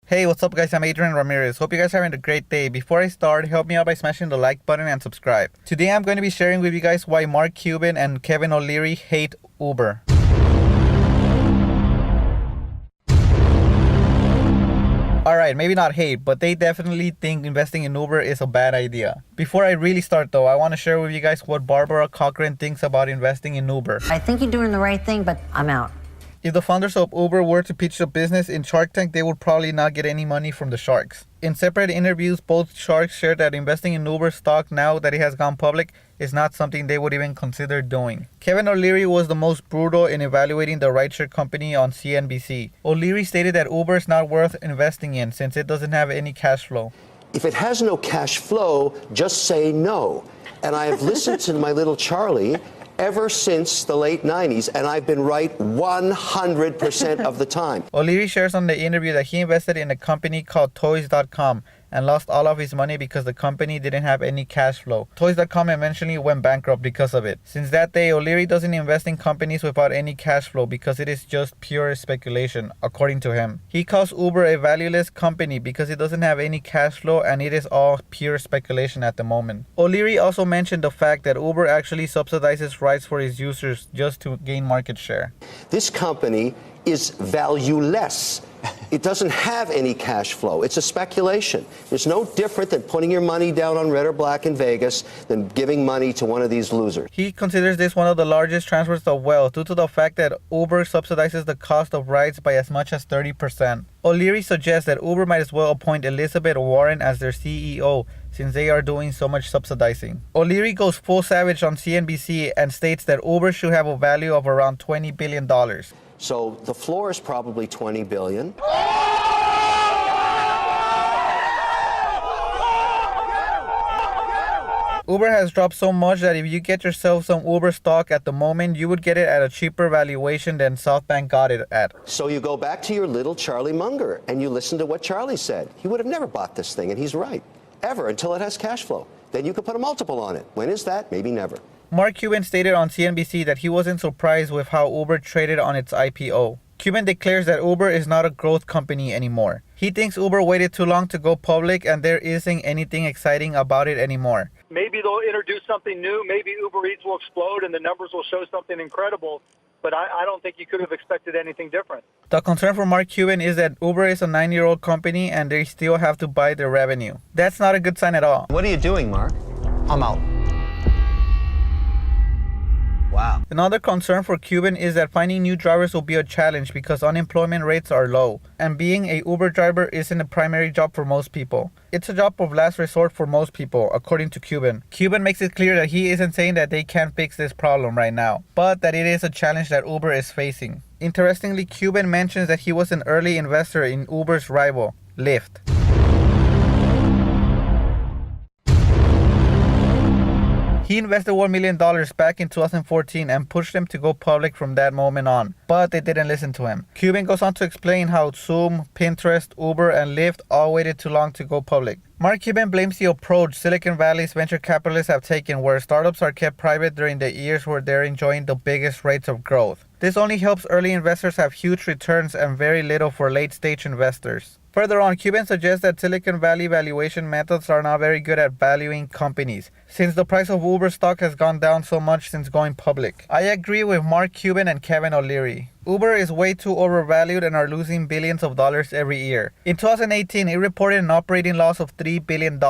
Hey, what's up guys? I'm Adrian Ramirez. Hope you guys are having a great day. Before I start, help me out by smashing the like button and subscribe. Today I'm going to be sharing with you guys why Mark Cuban and Kevin O'Leary hate Uber. Alright, maybe not hate, but they definitely think investing in Uber is a bad idea. Before I really start though, I want to share with you guys what Barbara Cochran thinks about investing in Uber. I think you're doing the right thing, but I'm out. If the founders of Uber were to pitch the business in Shark Tank, they would probably not get any money from the sharks. In separate interviews, both sharks shared that investing in Uber stock now that it has gone public is not something they would even consider doing. Kevin O'Leary was the most brutal in evaluating the rideshare company on CNBC. O'Leary stated that Uber is not worth investing in since it doesn't have any cash flow. If it has no cash flow, just say no. And I have listened to my little Charlie ever since the late 90s, and I've been right 100% of the time. O'Leary shares on the interview that he invested in a company called Toys.com and lost all of his money because the company didn't have any cash flow. Toys.com eventually went bankrupt because of it. Since that day, O'Leary doesn't invest in companies without any cash flow because it is just pure speculation, according to him. He calls Uber a valueless company because it doesn't have any cash flow and it is all pure speculation at the moment. O'Leary also mentioned the fact that Uber actually subsidizes rides for its users just to gain market share. This company is valueless. It doesn't have any cash flow. It's a speculation. It's no different than putting your money down on red or black in Vegas than giving money to one of these losers. He considers this one of the largest transfers of wealth due to the fact that Uber subsidizes the cost of rides by as much as 30%. O'Leary suggests that Uber might as well appoint Elizabeth Warren as their CEO since they are doing so much subsidizing. O'Leary goes full savage on CNBC and states that Uber should have a value of around $20 billion. So the floor is probably $20 billion. Uber has dropped so much that if you get yourself some Uber stock at the moment, you would get it at a cheaper valuation than SoftBank got it at. So you go back to your little Charlie Munger and you listen to what Charlie said. He would have never bought this thing, and he's right. Ever, until it has cash flow. Then you could put a multiple on it. When is that? Maybe never. Mark Cuban stated on CNBC that he wasn't surprised with how Uber traded on its IPO. Cuban declares that Uber is not a growth company anymore. He thinks Uber waited too long to go public and there isn't anything exciting about it anymore. Maybe they'll introduce something new. Maybe Uber Eats will explode and the numbers will show something incredible. But I don't think you could have expected anything different. The concern for Mark Cuban is that Uber is a 9-year-old company and they still have to buy their revenue. That's not a good sign at all. What are you doing, Mark? I'm out. Wow. Another concern for Cuban is that finding new drivers will be a challenge because unemployment rates are low, and being a Uber driver isn't a primary job for most people. It's a job of last resort for most people, according to Cuban. Cuban makes it clear that he isn't saying that they can't fix this problem right now, but that it is a challenge that Uber is facing. Interestingly, Cuban mentions that he was an early investor in Uber's rival, Lyft. He invested $1 million back in 2014 and pushed them to go public from that moment on, but they didn't listen to him. Cuban goes on to explain how Zoom, Pinterest, Uber, and Lyft all waited too long to go public. Mark Cuban blames the approach Silicon Valley's venture capitalists have taken, where startups are kept private during the years where they're enjoying the biggest rates of growth. This only helps early investors have huge returns and very little for late-stage investors. Further on, Cuban suggests that Silicon Valley valuation methods are not very good at valuing companies, since the price of Uber stock has gone down so much since going public. I agree with Mark Cuban and Kevin O'Leary. Uber is way too overvalued and are losing billions of dollars every year. In 2018, it reported an operating loss of $3 billion.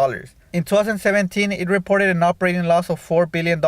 In 2017, it reported an operating loss of $4 billion.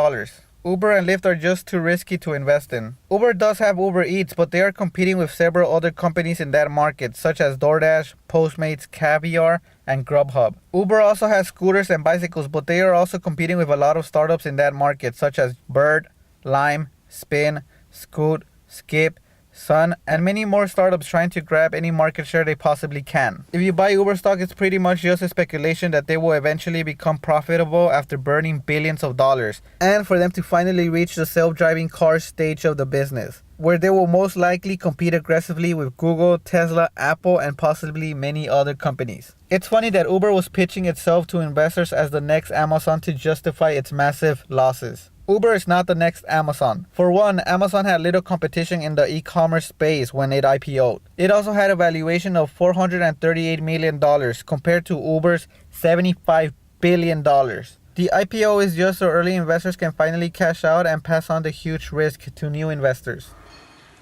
Uber and Lyft are just too risky to invest in. Uber does have Uber Eats, but they are competing with several other companies in that market, such as DoorDash, Postmates, Caviar, and Grubhub. Uber also has scooters and bicycles, but they are also competing with a lot of startups in that market, such as Bird, Lime, Spin, Scoot, Skip, Sun, and many more startups trying to grab any market share they possibly can. If you buy Uber stock, it's pretty much just a speculation that they will eventually become profitable after burning billions of dollars, and for them to finally reach the self-driving car stage of the business, where they will most likely compete aggressively with Google, Tesla, Apple, and possibly many other companies. It's funny that Uber was pitching itself to investors as the next Amazon to justify its massive losses. Uber is not the next Amazon. For one, Amazon had little competition in the e-commerce space when it IPO'd. It also had a valuation of $438 million compared to Uber's $75 billion. The IPO is just so early investors can finally cash out and pass on the huge risk to new investors.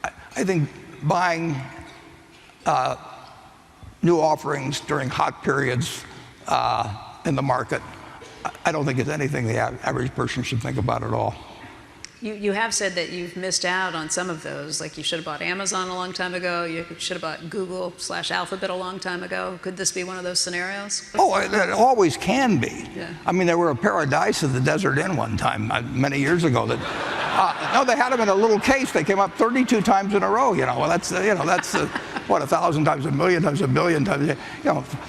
I think buying new offerings during hot periods in the market, I don't think it's anything the average person should think about at all. You have said that you've missed out on some of those, like you should have bought Amazon a long time ago, you should have bought Google/Alphabet a long time ago. Could this be one of those scenarios? Oh, it always can be. Yeah. I mean, there were a paradise at the Desert Inn one time, many years ago. That no, they had them in a little case. They came up 32 times in a row. Well, that's what, 1,000 times, a million times, a billion times.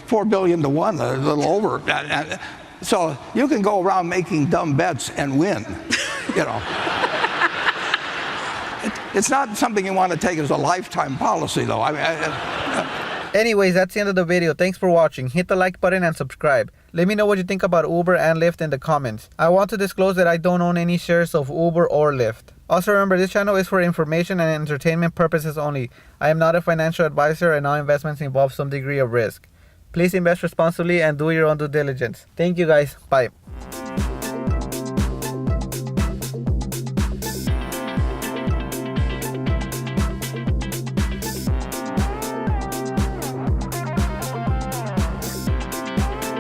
4 billion to 1, a little over. So you can go around making dumb bets and win. It's not something you want to take as a lifetime policy, though. Anyways, that's the end of the video. Thanks for watching. Hit the like button and subscribe. Let me know what you think about Uber and Lyft in the comments. I want to disclose that I don't own any shares of Uber or Lyft. Also remember, this channel is for information and entertainment purposes only. I am not a financial advisor and all investments involve some degree of risk. Please invest responsibly and do your own due diligence. Thank you guys. Bye.